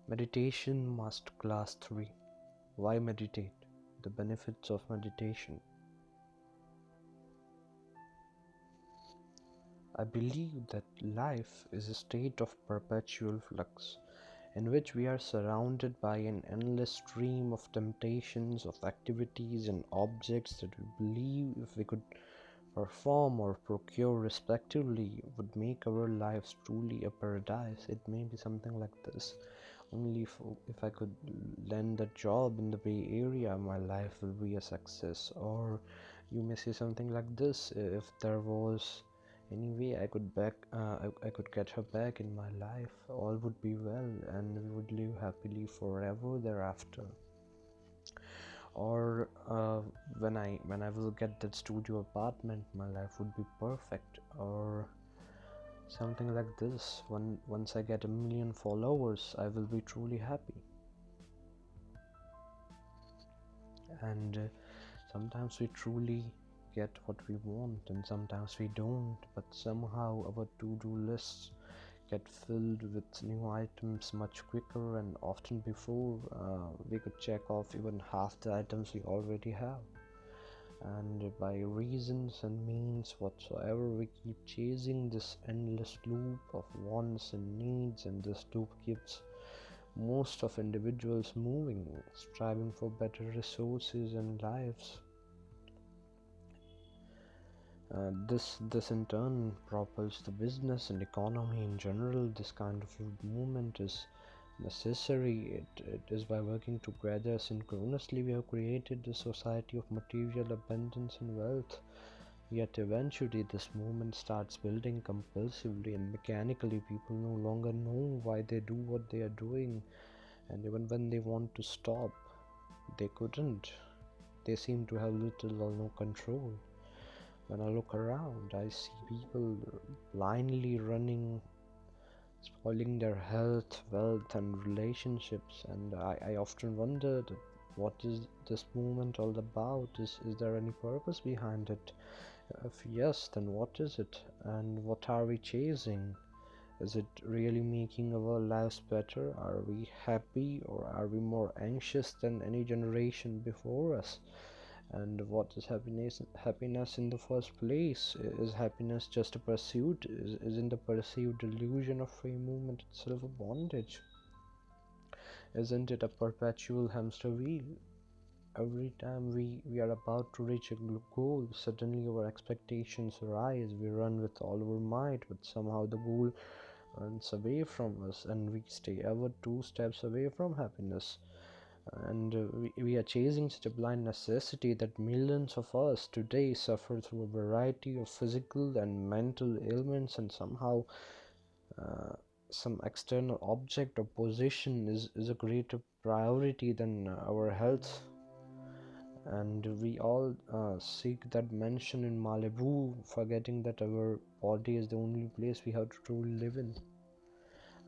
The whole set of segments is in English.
Meditation Master Class 3. Why meditate? The benefits of meditation. I believe that life is a state of perpetual flux, in which we are surrounded by an endless stream of temptations, of activities and objects that we believe, if we could perform or procure respectively, would make our lives truly a paradise. It may be something like this: only if I could land a job in the Bay Area, my life will be a success. Or you may say something like this: if there was any way I could get her back in my life, all would be well and we would live happily forever thereafter. Or when I will get that studio apartment, my life would be perfect. Or something like this: once I get 1 million followers, I will be truly happy. And sometimes we truly get what we want, and sometimes we don't, but somehow our to-do lists get filled with new items much quicker and often before we could check off even half the items we already have. And by reasons and means whatsoever, we keep chasing this endless loop of wants and needs, and this loop keeps most of individuals moving, striving for better resources and lives. This in turn propels the business and economy in general. This kind of movement is necessary. It is by working together synchronously we have created the society of material abundance and wealth. Yet eventually this movement starts building compulsively and mechanically. People no longer know why they do what they are doing, and even when they want to stop, they couldn't. They seem to have little or no control. When I look around, I see people blindly running, spoiling their health, wealth, and relationships, and I often wondered, what is this movement all about? Is there any purpose behind it? If yes, then what is it? And what are we chasing? Is it really making our lives better? Are we happy, or are we more anxious than any generation before us? And what is happiness in the first place? Is happiness just a pursuit? Isn't the perceived illusion of free movement itself a bondage? Isn't it a perpetual hamster wheel? Every time we are about to reach a goal, suddenly our expectations rise. We run with all our might, but somehow the goal runs away from us, and we stay ever 2 steps away from happiness. And we are chasing such a blind necessity that millions of us today suffer through a variety of physical and mental ailments, and somehow uh, some external object or position is a greater priority than our health. And we all seek that mansion in Malibu, forgetting that our body is the only place we have to truly live in.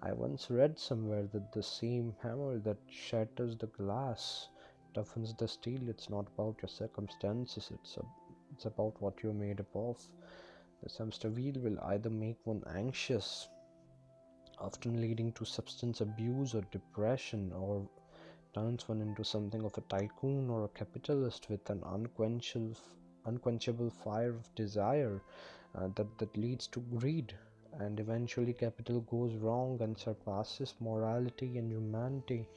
I once read somewhere that the same hammer that shatters the glass toughens the steel. It's not about your circumstances, it's about what you're made up of. The hamster wheel will either make one anxious, often leading to substance abuse or depression, or turns one into something of a tycoon or a capitalist with an unquenchable fire of desire that leads to greed. And eventually capital goes wrong and surpasses morality and humanity.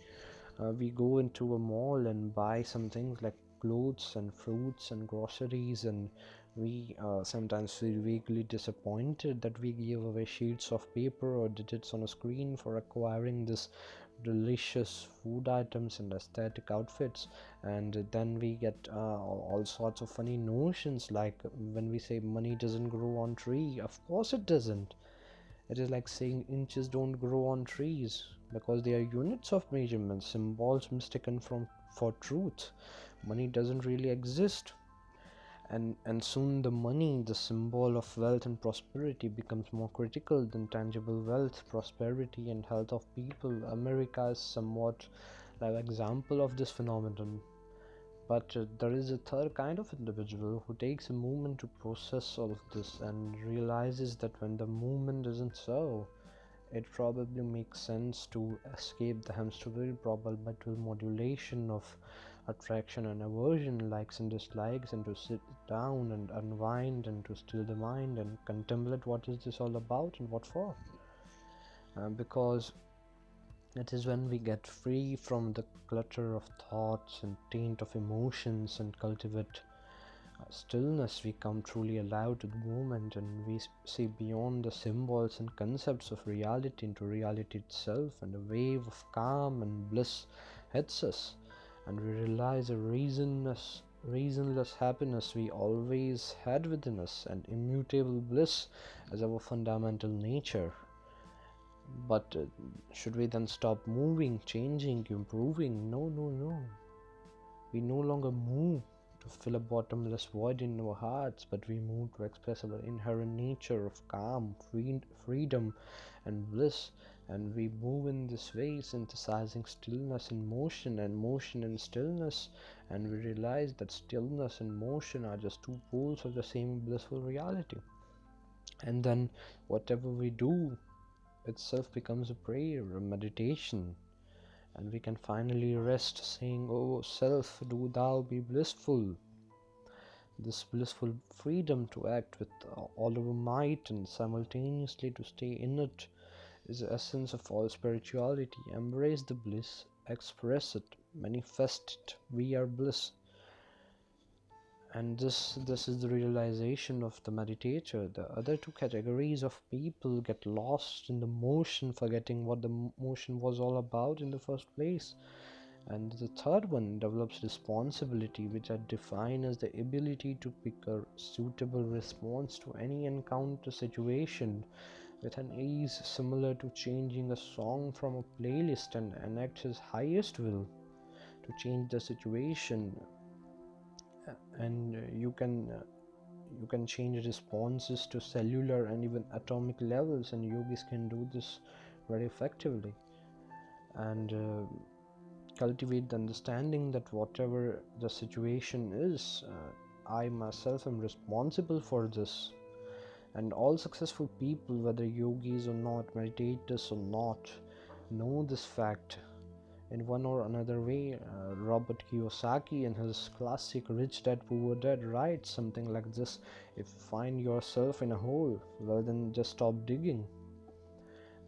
We go into a mall and buy some things like clothes and fruits and groceries, and we sometimes feel vaguely disappointed that we gave away sheets of paper or digits on a screen for acquiring this delicious food items and aesthetic outfits. And then we get all sorts of funny notions, like when we say money doesn't grow on tree. Of course it doesn't. It is like saying inches don't grow on trees, because they are units of measurement, symbols mistaken for truth. Money doesn't really exist. And soon the money, the symbol of wealth and prosperity, becomes more critical than tangible wealth, prosperity, and health of people. America is somewhat like an example of this phenomenon. But there is a third kind of individual who takes a moment to process all of this and realizes that when the movement isn't so, it probably makes sense to escape the hamster wheel problem by dual modulation of attraction and aversion, likes and dislikes, and to sit down and unwind and to still the mind and contemplate what is this all about and what for. Because it is when we get free from the clutter of thoughts and taint of emotions and cultivate stillness, we come truly alive to the moment, and we see beyond the symbols and concepts of reality into reality itself, and a wave of calm and bliss hits us, and we realize a reasonless happiness we always had within us, and immutable bliss as our fundamental nature. But should we then stop moving, changing, improving? No, no, no. We no longer move to fill a bottomless void in our hearts, but we move to express our inherent nature of calm, freedom, and bliss. And we move in this way, synthesizing stillness and motion, and motion and stillness. And we realize that stillness and motion are just two poles of the same blissful reality. And then whatever we do itself becomes a prayer, a meditation, and we can finally rest, saying, "Oh, self, do thou be blissful." This blissful freedom to act with all our might and simultaneously to stay in it is the essence of all spirituality. Embrace the bliss, express it, manifest it. We are bliss. And this is the realization of the meditator. The other two categories of people get lost in the motion, forgetting what the motion was all about in the first place. And the third one develops responsibility, which I define as the ability to pick a suitable response to any encounter situation with an ease similar to changing a song from a playlist, and enact his highest will to change the situation. And you can change responses to cellular and even atomic levels, and yogis can do this very effectively, and cultivate the understanding that whatever the situation is, I myself am responsible for this. And all successful people, whether yogis or not, meditators or not, know this fact in one or another way. Robert Kiyosaki, in his classic Rich Dad Poor Dad, writes something like this: if you find yourself in a hole, well, then just stop digging.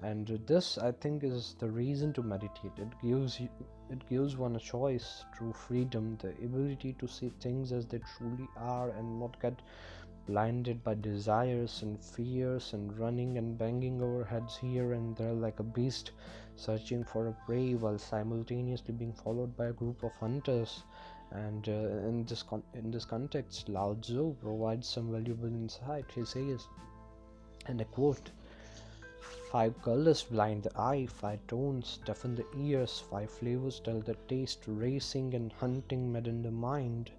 And this, I think, is the reason to meditate. It gives one a choice, true freedom, the ability to see things as they truly are and not get blinded by desires and fears and running and banging our heads here and there like a beast searching for a prey, while simultaneously being followed by a group of hunters. And in this context, Lao Tzu provides some valuable insight. He says, and I quote, "Five colors blind the eye, five tones deafen the ears, five flavors dull the taste, racing and hunting madden the mind.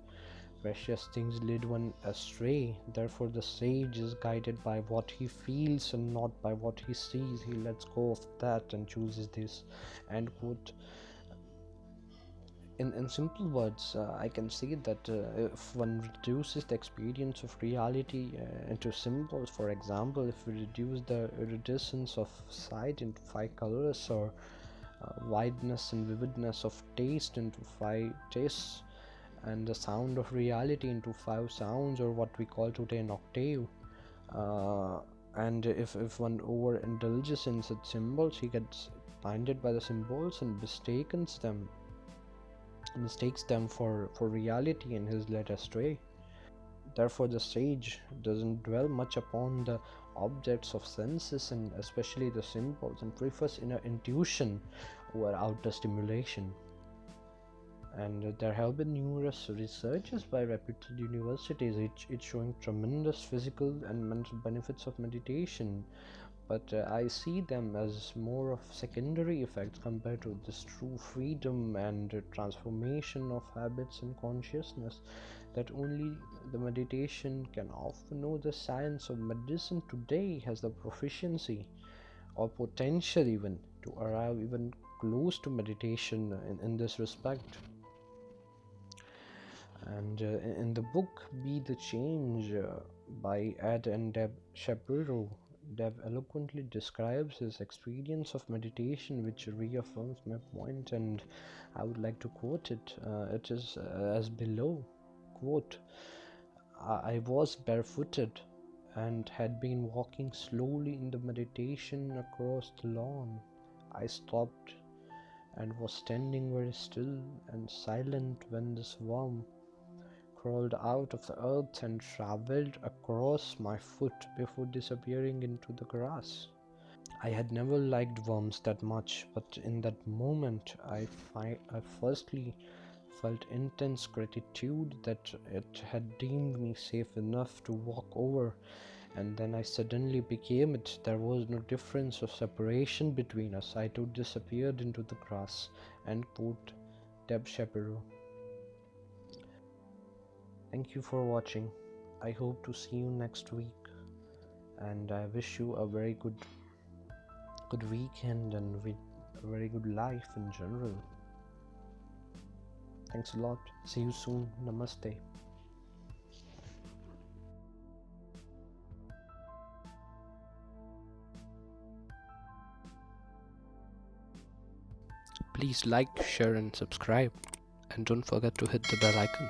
Precious things lead one astray, therefore the sage is guided by what he feels and not by what he sees. He lets go of that and chooses this." End quote. In simple words, I can say that if one reduces the experience of reality into symbols, for example, if we reduce the iridescence of sight into five colors, or wideness and vividness of taste into five tastes, and the sound of reality into five sounds, or what we call today an octave, uh, and if one overindulges in such symbols, he gets blinded by the symbols and mistakes them for reality, and is led astray. Therefore, the sage doesn't dwell much upon the objects of senses, and especially the symbols, and prefers inner intuition over outer stimulation. And there have been numerous researches by reputed universities, each showing tremendous physical and mental benefits of meditation. But I see them as more of secondary effects compared to this true freedom and transformation of habits and consciousness that only the meditation can offer. No, the science of medicine today has the proficiency or potential even to arrive even close to meditation in this respect. And in the book Be the Change by Ed and Deb Shapiro, Dev eloquently describes his experience of meditation, which reaffirms my point, and I would like to quote it. It is as below. Quote, I was barefooted and had been walking slowly in the meditation across the lawn. I stopped and was standing very still and silent when this worm crawled out of the earth and traveled across my foot before disappearing into the grass. I had never liked worms that much, but in that moment I firstly felt intense gratitude that it had deemed me safe enough to walk over, and then I suddenly became it. There was no difference or separation between us. I too disappeared into the grass. End quote. Deb Shapiro. Thank you for watching. I hope to see you next week, and I wish you a very good weekend and with a very good life in general. Thanks a lot. See you soon. Namaste. Please like, share, and subscribe. And don't forget to hit the bell icon.